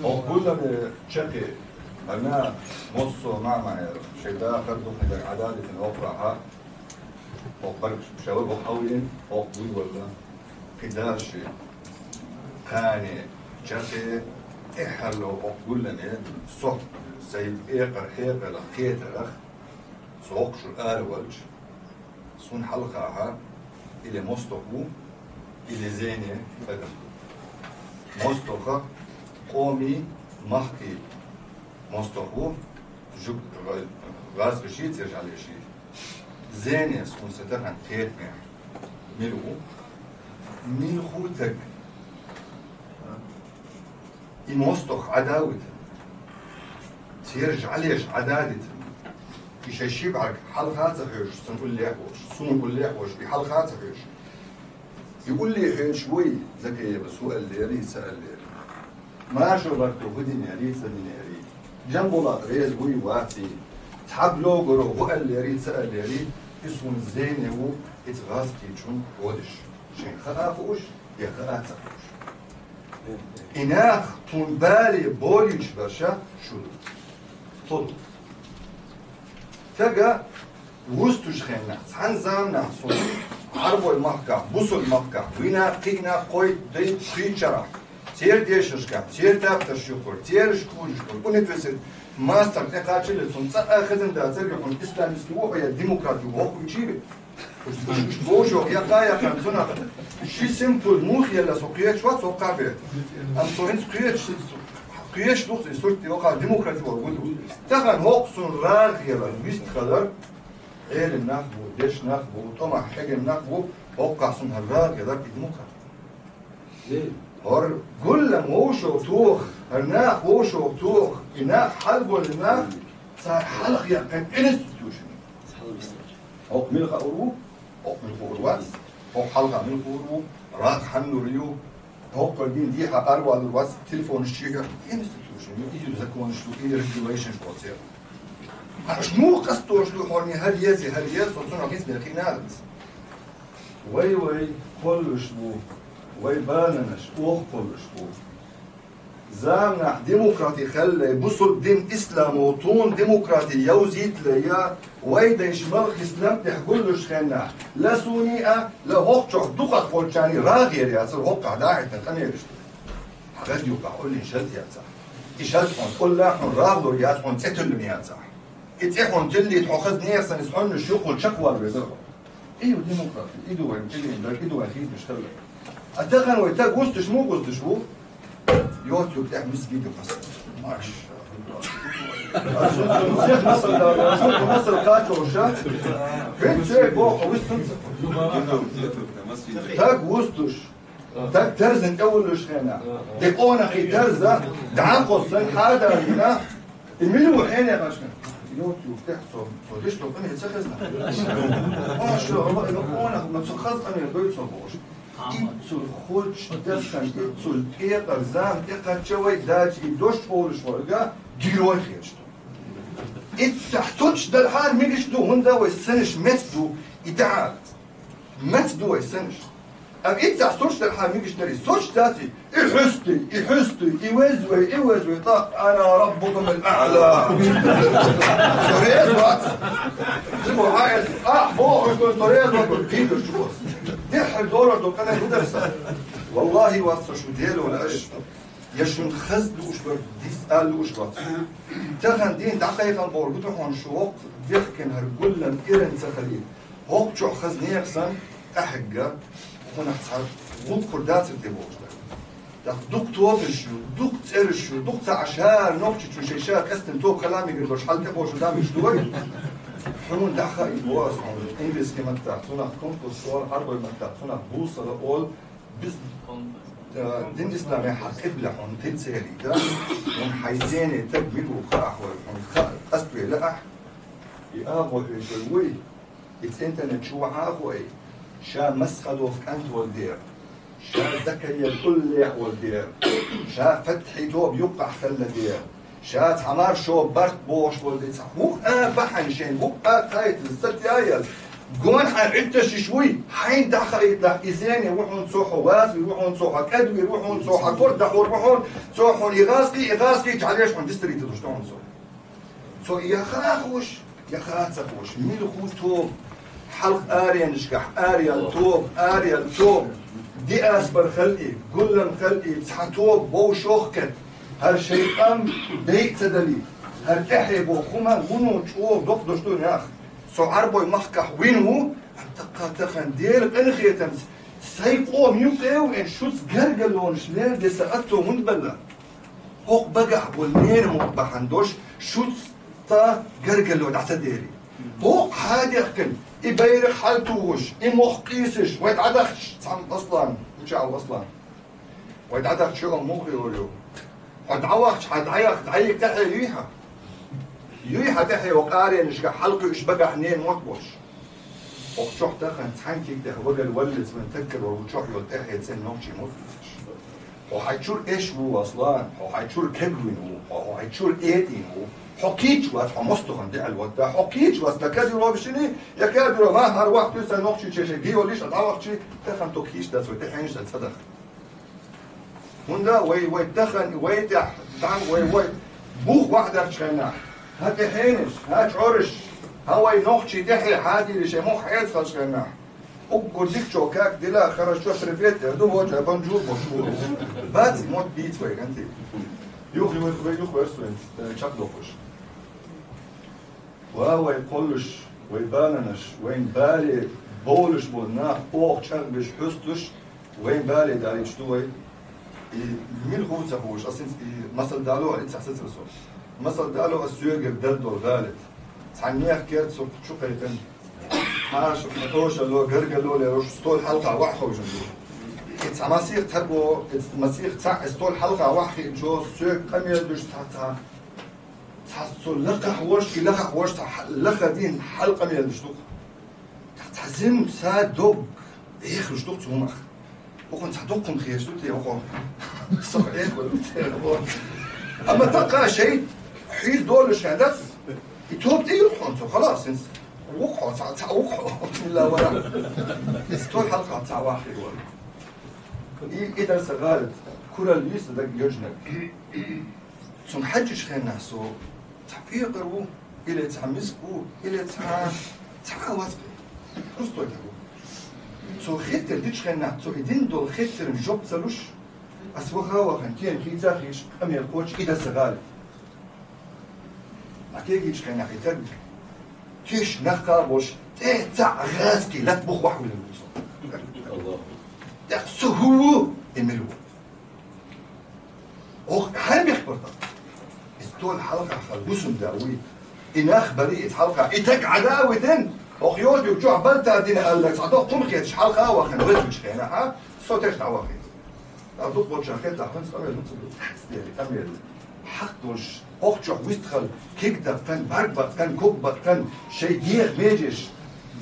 وكل شكل أنا نص مع شيدا خدوا من العدالة في الأوقرة وقرب شباب وحاولين وقبول ولا قداش كان شكل إحلو وقبول لنا صح سيد إيقر حيقر لقيت رخ سوق شو الأول صون حلقها إلى مستقو إلى زينة بدم مستقى قومي محكي مستقو جب غاز بشيت يرجع لي شيء زينة صون سترهن تيت ملو من خوتك يمستق عداوة تيرجع ليش عدادة إيش يشبعك حلقات صحيح سنقول لي أحوش سنقول لي أحوش بحلقات صحيح يقول لي حين شوي ذكية بس هو قال لي يا ريت سأل لي ما شغلته هدني يا ريت سألني يا ريت جنبه لا ريز وي واتي تحب لوجرو هو قال لي يا ريت سأل لي يا ريت اسمه زين هو اتغاز كيتشون ودش شين خافوش يا خافوش إناخ تنبالي بوليش برشا شو طول تجا وستوش خينا حنزام نحصل عربو المحكا بوسو المحكا وينا قينا قوي دي شي شرح تير ديششكا تير تافتر شكر تير شكور شكور ونتوسد ماستر تقاتل سنسا اخذن دا زرقون اسلامي سلوه يا ديمقراطي وهو يجيب بوجو يا قايا كانتونا شي سيمبل موخ يلا سوقيات شوات سوقع به ام سوين سوقيات قياش دوختي صورتي وقع ديمقراطي وقولوا تغن هوقسون راغ يلا بيست خضر ايه النخبو ديش نخبو طمع حاجة نخبو وقع سون هالراغ يلا بديمقراطي ليه؟ هور كل موشو توخ هالناخ ووشو توخ إناخ حلبو الناخ صار حلق يا كان انستيتيوشن هوق ملغا أورو هوق ملغا أورواس هوق حلقة ملغا أورو راغ حنو ريو هوق قلبين ديها أروى الواس تلفون الشيء انستيتيوشن يجي يزكون شو إيه ريجوليشن بوصير شنو قصته شنو حوني هل يزي وصنع قسم الكينات وي كل شبو وي باننش اوخ كل شبو زامنح ديمقراطي خلي بصل دين اسلام وطون ديمقراطي يوزيت ليا ويدا يشمل اسلام تحقلش خنا لا سونيئة لا هوقع دقق فولشاني راغير يا صار هوقع داعي تنخني يرشت حاجات يوقع قول لي شلت يا صح إشلت هون قول لا حن راغلو يا هون تتل يا صح اتحون تلي تأخذ نيرسن يسحون الشغل شكوى الرزقة ايوه ديمقراطي ايدو وين تلي عندك ايدو وين خيط مشتغل اتخن ويتا قوستش مو قوستش هو يوتيوب تاع مسجد وقصد ماش مصر قاتل وشات فين شيء بوخ ويستنصف تاك وستش تاك ترزن اول وشخينا دقونا خي ترزة دعان قصن حادا هنا الملو حين يا غاشنا يوتيوب تحصل صديشتو قني تسخزنا ما شاء الله انا ما تسخز قني دوي تصبوش إتصل خودش دفن إتصل تيقر زام تيقر شوي داجي دوش بولش ورقا جيروي خيرشتو إتحتوش دالحال ميقشتو هندا ويسنش متدو إدعالت متدو ويسنش أم إتحتوش دالحال ميقشتري سوش داتي إحستي إوزوي طاق أنا ربكم الأعلى سوريز وات شبو عايز بوح يكون سوريز وات كيدو شبوس تحل دورة دو كان يدرسها والله واسطة شو ديالو ولا ايش يشون خزدو وش بر ديس قال وش بر تخن دين دقيقة بور قلت هون شوق ديخكن هرقلن إيرن سخلين هوك شو خزني يخسن أحقا هون أحسن غوط خردات الدبوش دق توبشو دق ترشو دق تعشار نوكتش شو شيشار كستن توب كلامي قربش حال تبوش ودامي شدوي حنون دخل إبواس عن إنجليز كما تعطونا كونكورس سؤال حرب ما تعطونا بوصلة أول بس دين إسلامي حق إبلع عن تنسالي ده من حيزين تقبل وخاح وعن قصبي لأح يأبو الجوي الإنترنت شو عاقوي شا مسخدو في أنت والدير شا زكية الكل والدير شا فتحي توب يقع خلى دير شات حمار شو برت بوش ولدي هو بحن شين هو قايت الست يايل قون حنعدتش شوي حين دخل يطلع إزين يروحون صوحوا واز يروحون صوحوا كدو يروحون صوحوا كرد يروحون صوحوا إغاسقي تعاليش عن دستري تدشتون صو يا خاخوش يا خاخوش ملخو توب حلق آريا نشكح آريا توب آريا توب دي أسبر خلقي قلم خلقي بسحن توب بو شوخكت هر شيطان ديك تدلي هر احب وخما منو تشوف دوك دشتون يا أخي سو عربوي مخكح وينو تقا تخن دير انخيتم سيقو ميوقيو ان شوتس قرقلون شلير دي سأتو منبلا هوق بقع والمين مقبحندوش شوتس تا قرقلون عسى ديري هوق حادي اخكن يبيرك حالتوش يمخ قيسش ويتعدخش تعم اصلا وشعو اصلا ويتعدخش شو مغري ولو وتعوخش حدعيق دعيق تحي ريحة يويحة تحي وقاري نشكا حلقي إش بقى حنين موتبوش وشوح تخن تحنكيك ده وقل ولز من تكر وشوح يلتحي تسن نوشي موتبوش وحيتشور إيش هو أصلا وحيتشور كبوين هو وحيتشور إيتين هو حكيتش واس حمستخن دي الودا حكيتش واس لكادي رو بشني يكادي رو ما هر وقت تسن نوشي تشي جيو ليش أتعوق شي تخن توكيش داس وتحينش تصدق هندا وي تخن وي تح وي بوخ واحدة تشخناح هات حينش هات عرش هواي نوخشي تحي حادي لشي مو حيث خلش كناح أقول ديك شوكاك ديلا خرج شو شرفيت هدو وجه بنجور مشهور باتي موت بيت وي انت يوخي ارسوين شاك دوخش وهو يقولش ويباننش وين بالي بولش بولناح بوخ شنبش حستش وين بالي داري شتوي مين هو تفوش اصلا مثل دالو انت حسيت رسول مثل دالو السيوغر دردو الغالب تعنيح كيرت سوق شو قيتن هاش متوش اللي قرقلو لي روش ستول حلقه واحده وجندو كنت مسيخ تبو مسيخ تاع ستول حلقه واحده جو سوق قميل دوش تاع تحسو لقح وش لقح وش لقى دين حلقه من الدشتوق تحزم ساد دوغ يخرج دوغ تمخ وكنت تدقم خير شتوتي وقو صحيح ولا اما تلقى شيء حيث دول شهادات يتوب تيجي خلاص خلاص وقعوا تاع وقعوا لا ولا استول حلقه تاع واحد ولا اذا سغالت كل اللي يصدق يجنب ثم حجش خير نحسو تفيقروا الى تحمسكوا الى تعاوز رستو سو خيتر ديش خير نحسو يدين دول خيتر الجوب سلوش اسوغا وخن كين كي تاخيش امير كوتش اذا سغالت أكيد خير نحيتك كيش نخابوش تاع غازكي لا تبخ واحد من الوصول الله تقصه يملو هل بيخبرتك استول حلقة خلوسم داوي إن أخبري حلقة إتك عداوة أخيود يوجوع بلتا دين قال لك صدق تمخيتش حلقة وخن وزوش خينا ها صوتش تعوخي أردوك بوشاكيت أخنس أمير نصبت أمير حقوش أخشوا ويستخل كيكدا كان بربط كان كوبط كان شيء دير ميجش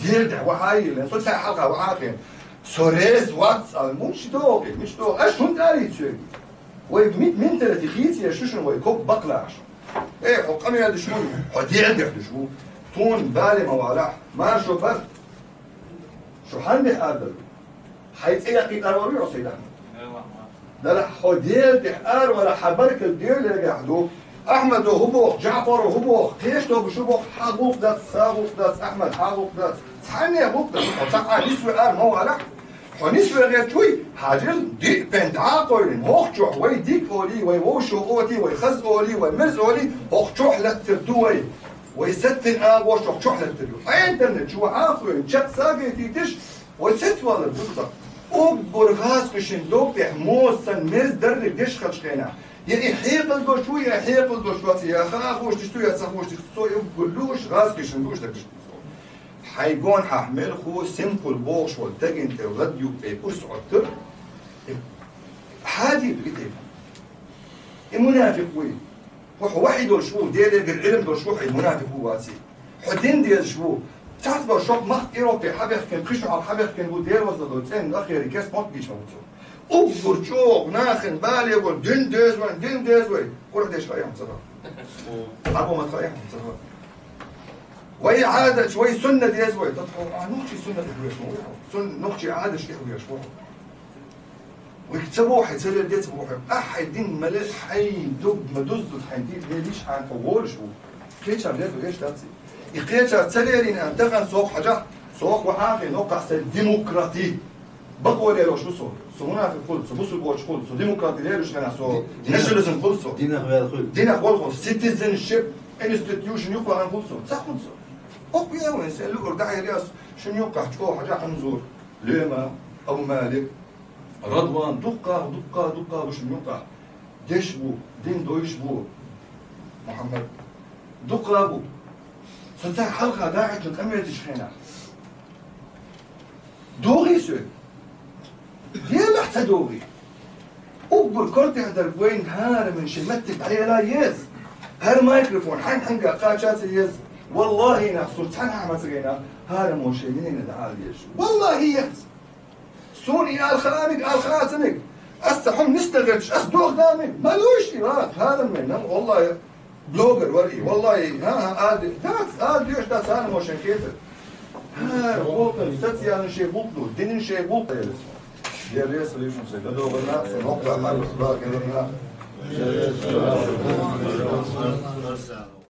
دير ده وحاي لأن صوت حلقة وعاقين سوريز واتس مش دوغي مش دوغ أش هون داري تشوي ويبميت من تلاتي خيسي يشوشن ويكوب بقلاش إيه حقامي هذا شو حدير ده شو تون بالي موالح ما شو بس شو حني هذا حيث إيه قيد أروي عصيدا لا لا حدير دحار ولا حبرك الدير اللي قاعدوه أحمد وهبوخ جعفر وهبوخ كيش تو بشوبوخ حاغوخ داس ساغوخ داس أحمد حاغوخ داس تحني أبوخ داس وتقع نسوي قال مو على ونسوي غير شوي حاجل دي بنت عاقل هوخ شو وي ديك أولي وي ووشو أوتي وي خز أولي وي مرز أولي هوخ شوح لتردوي ويستن آب وشوح شوح لتردو إنترنت شو عاقل شات ساقي تيتش ويست والله بالضبط وبرغاز كشن دوك تحموسن مرز درك ديش خشخينا يعني حيق الدو شوية حيق الدو شوية يا خاخوش تشتو يا سخوش تشتو يقولوش غاسكش ندوش دكش حيقون ححمل خو سيمبل بوش والتاجن تغديو بيكوس عطر حادي بقيت المنافق وين واحد دول شو دير العلم دول شو المنافق هو واسي حدين دير شو تعرف بقى شوك مخ إيروبي حبيخ كان خشوا على حبيخ كان هو دير وصل دوتين الأخير ريكاس موت بيش موتو أبور شوق ناخن بالي يقول دين ديز وين كل واحد يشرح يحمد صراحة أبو ما تخيح صراحة وي عادة شوي سنة ديز وي تطلع نوخشي سنة ديز سن نوخشي عادة شيء ويش بوح ويكتبوا حي تسلل ديز بوح أحد دين ملش حي دب مدوز حي دين ليش حان فوول شو كيتش عم يدو إيش تاتي يقيتش تسللين أن تغن سوق حاجة سوق وحاجة نوقع سل ديمقراطي بقول له شو صو هنا في القدس بوسو بوش قدس ديمقراطي ليش أنا صو نشلزم قدس دينا خلق citizenship institution يقع عن قدس صح قدس أوكي وين سألوا أرجع رياس شنو يوقع تشوف حاجة حنزور ليما أو مالك رضوان دقة وش يوقع ديش بو دين دويش بو محمد دقة بو ستة حلقة داعت للقمة تشخينا دوغي سو دي لحظة دوغي أكبر كرتي هدر وين هار من شمتت عليه لا يز هار مايكروفون حنقا قاشات يز والله نحصل تحنها مسجينا هار موشيين ندعال يش والله يز سوني الخاتمك أستحم نستغلش أصدق دامك ملوش إراك هذا منهم والله بلوجر ورقي والله ها هذا ليش ده سالم موشين كيف ها بوطن سوسيال شيء بوطلو دين شيء بوطل يا ريس ليش مسجل لو قلنا نقطع مع الأخبار كذا